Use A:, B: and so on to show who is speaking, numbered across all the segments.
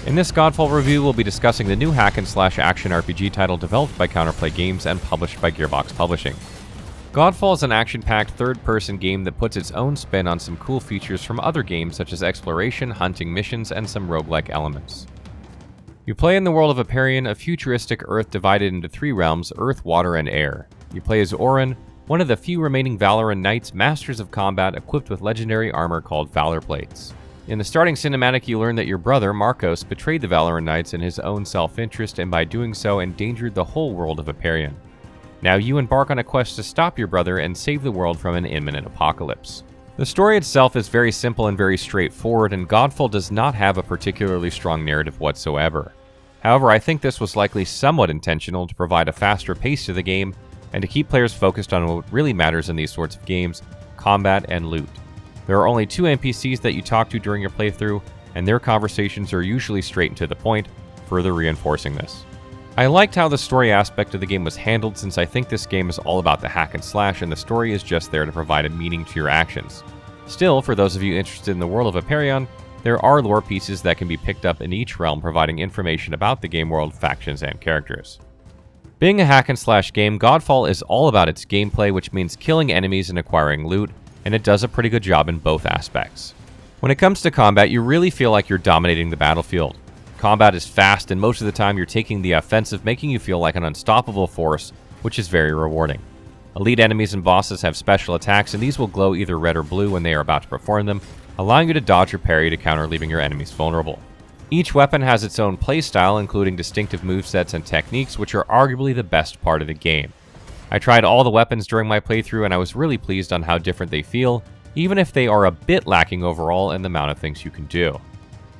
A: In this Godfall review, we'll be discussing the new hack-and-slash action RPG title developed by Counterplay Games and published by Gearbox Publishing. Godfall is an action-packed third-person game that puts its own spin on some cool features from other games such as exploration, hunting missions, and some roguelike elements. You play in the world of Aperion, a futuristic Earth divided into 3 realms: Earth, Water, and Air. You play as Orin, one of the few remaining Valoran knights, masters of combat, equipped with legendary armor called Valorplates. In the starting cinematic, you learn that your brother, Marcos, betrayed the Valoran knights in his own self-interest and by doing so endangered the whole world of Aperion. Now you embark on a quest to stop your brother and save the world from an imminent apocalypse. The story itself is very simple and very straightforward, and Godfall does not have a particularly strong narrative whatsoever. However, I think this was likely somewhat intentional to provide a faster pace to the game and to keep players focused on what really matters in these sorts of games: combat and loot. There are only 2 NPCs that you talk to during your playthrough, and their conversations are usually straight and to the point, further reinforcing this. I liked how the story aspect of the game was handled, since I think this game is all about the hack and slash and the story is just there to provide a meaning to your actions. Still, for those of you interested in the world of Aperion, there are lore pieces that can be picked up in each realm, providing information about the game world, factions, and characters. Being a hack and slash game, Godfall is all about its gameplay, which means killing enemies and acquiring loot, and it does a pretty good job in both aspects. When it comes to combat, you really feel like you're dominating the battlefield. Combat is fast, and most of the time you're taking the offensive, making you feel like an unstoppable force, which is very rewarding. Elite enemies and bosses have special attacks, and these will glow either red or blue when they are about to perform them, allowing you to dodge or parry to counter, leaving your enemies vulnerable. Each weapon has its own playstyle, including distinctive movesets and techniques, which are arguably the best part of the game. I tried all the weapons during my playthrough, and I was really pleased on how different they feel, even if they are a bit lacking overall in the amount of things you can do.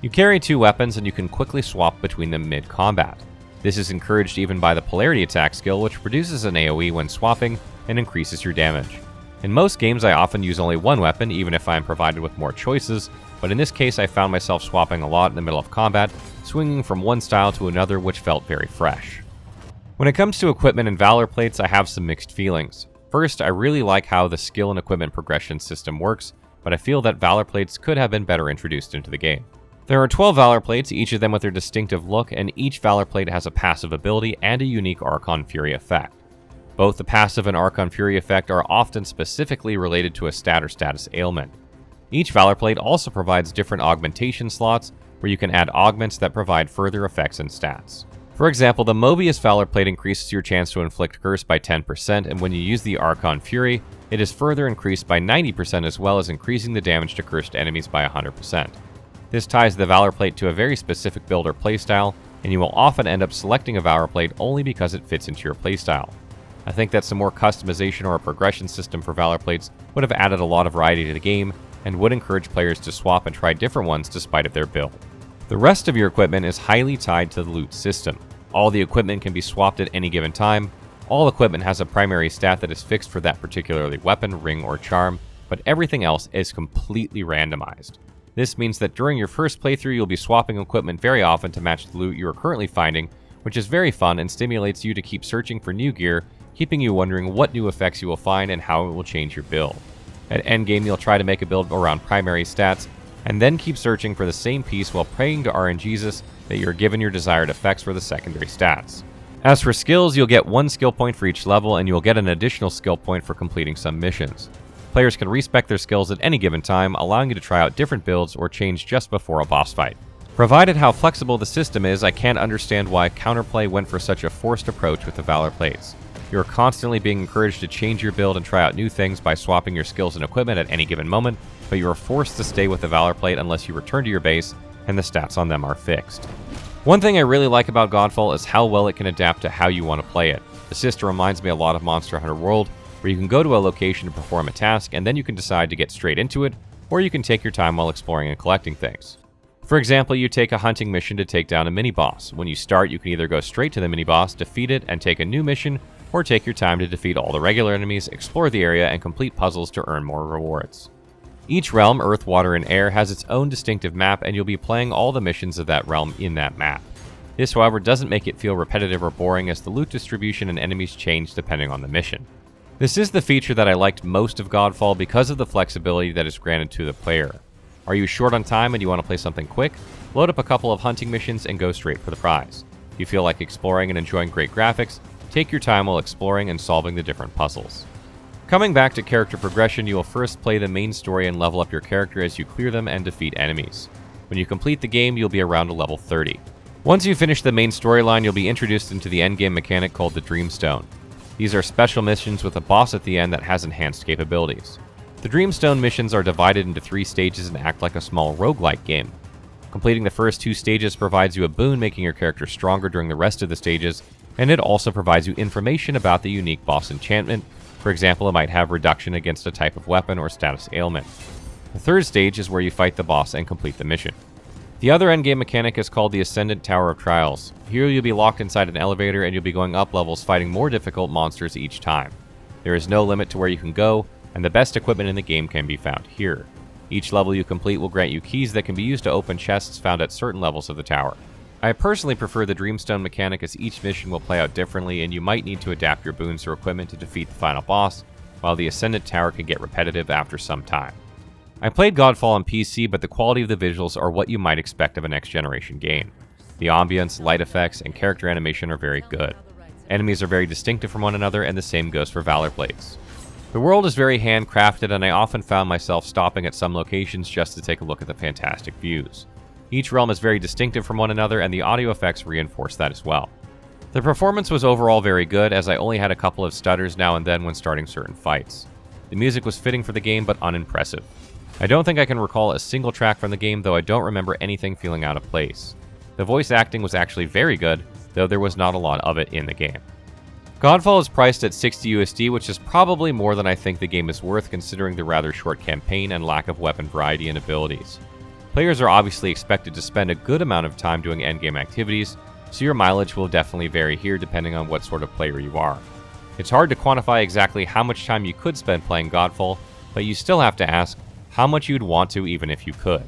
A: You carry 2 weapons, and you can quickly swap between them mid-combat. This is encouraged even by the Polarity Attack skill, which produces an AoE when swapping and increases your damage. In most games, I often use only 1 weapon, even if I am provided with more choices, but in this case I found myself swapping a lot in the middle of combat, swinging from one style to another, which felt very fresh. When it comes to equipment and Valorplates, I have some mixed feelings. First, I really like how the skill and equipment progression system works, but I feel that Valorplates could have been better introduced into the game. There are 12 Valorplates, each of them with their distinctive look, and each Valorplate has a passive ability and a unique Archon Fury effect. Both the passive and Archon Fury effect are often specifically related to a stat or status ailment. Each Valorplate also provides different augmentation slots, where you can add augments that provide further effects and stats. For example, the Mobius Valorplate increases your chance to inflict curse by 10%, and when you use the Archon Fury, it is further increased by 90%, as well as increasing the damage to cursed enemies by 100%. This ties the Valorplate to a very specific build or playstyle, and you will often end up selecting a Valorplate only because it fits into your playstyle. I think that some more customization or a progression system for Valorplates would have added a lot of variety to the game, and would encourage players to swap and try different ones despite of their build. The rest of your equipment is highly tied to the loot system. All the equipment can be swapped at any given time. All equipment has a primary stat that is fixed for that particular weapon, ring, or charm, but everything else is completely randomized. This means that during your first playthrough, you'll be swapping equipment very often to match the loot you are currently finding, which is very fun and stimulates you to keep searching for new gear, keeping you wondering what new effects you will find and how it will change your build. At Endgame, you'll try to make a build around primary stats, and then keep searching for the same piece while praying to RNGesus that you're given your desired effects for the secondary stats. As for skills, you'll get 1 skill point for each level, and you'll get an additional skill point for completing some missions. Players can respec their skills at any given time, allowing you to try out different builds or change just before a boss fight. Provided how flexible the system is, I can't understand why Counterplay went for such a forced approach with the Valorplates. You are constantly being encouraged to change your build and try out new things by swapping your skills and equipment at any given moment, but you are forced to stay with the Valorplate unless you return to your base and the stats on them are fixed. One thing I really like about Godfall is how well it can adapt to how you want to play it. The system reminds me a lot of Monster Hunter World, where you can go to a location to perform a task and then you can decide to get straight into it, or you can take your time while exploring and collecting things. For example, you take a hunting mission to take down a mini-boss. When you start, you can either go straight to the mini-boss, defeat it, and take a new mission, or take your time to defeat all the regular enemies, explore the area, and complete puzzles to earn more rewards. Each realm, Earth, Water, and Air, has its own distinctive map, and you'll be playing all the missions of that realm in that map. This, however, doesn't make it feel repetitive or boring, as the loot distribution and enemies change depending on the mission. This is the feature that I liked most of Godfall because of the flexibility that is granted to the player. Are you short on time and you want to play something quick? Load up a couple of hunting missions and go straight for the prize. If you feel like exploring and enjoying great graphics, take your time while exploring and solving the different puzzles. Coming back to character progression, you will first play the main story and level up your character as you clear them and defeat enemies. When you complete the game, you'll be around to level 30. Once you finish the main storyline, you'll be introduced into the endgame mechanic called the Dreamstone. These are special missions with a boss at the end that has enhanced capabilities. The Dreamstone missions are divided into 3 stages and act like a small roguelike game. Completing the first 2 stages provides you a boon, making your character stronger during the rest of the stages, and it also provides you information about the unique boss enchantment. For example, it might have reduction against a type of weapon or status ailment. The third stage is where you fight the boss and complete the mission. The other endgame mechanic is called the Ascendant Tower of Trials. Here you'll be locked inside an elevator and you'll be going up levels fighting more difficult monsters each time. There is no limit to where you can go, and the best equipment in the game can be found here. Each level you complete will grant you keys that can be used to open chests found at certain levels of the tower. I personally prefer the Dreamstone mechanic as each mission will play out differently and you might need to adapt your boons or equipment to defeat the final boss, while the Ascendant Tower can get repetitive after some time. I played Godfall on PC, but the quality of the visuals are what you might expect of a next-generation game. The ambience, light effects, and character animation are very good. Enemies are very distinctive from one another, and the same goes for Valorplates. The world is very handcrafted, and I often found myself stopping at some locations just to take a look at the fantastic views. Each realm is very distinctive from one another, and the audio effects reinforce that as well. The performance was overall very good, as I only had a couple of stutters now and then when starting certain fights. The music was fitting for the game, but unimpressive. I don't think I can recall a single track from the game, though I don't remember anything feeling out of place. The voice acting was actually very good, though there was not a lot of it in the game. Godfall is priced at $60 USD, which is probably more than I think the game is worth considering the rather short campaign and lack of weapon variety and abilities. Players are obviously expected to spend a good amount of time doing endgame activities, so your mileage will definitely vary here depending on what sort of player you are. It's hard to quantify exactly how much time you could spend playing Godfall, but you still have to ask how much you'd want to even if you could.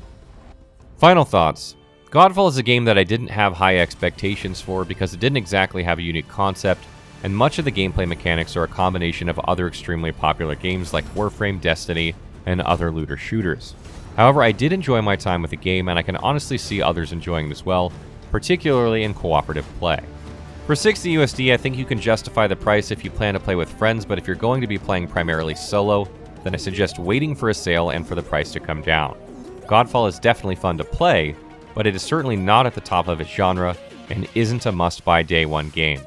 A: Final thoughts. Godfall is a game that I didn't have high expectations for because it didn't exactly have a unique concept, and much of the gameplay mechanics are a combination of other extremely popular games like Warframe, Destiny, and other looter shooters. However, I did enjoy my time with the game, and I can honestly see others enjoying this well, particularly in cooperative play. For $60 USD, I think you can justify the price if you plan to play with friends, but if you're going to be playing primarily solo, then I suggest waiting for a sale and for the price to come down. Godfall is definitely fun to play, but it is certainly not at the top of its genre and isn't a must-buy day one game.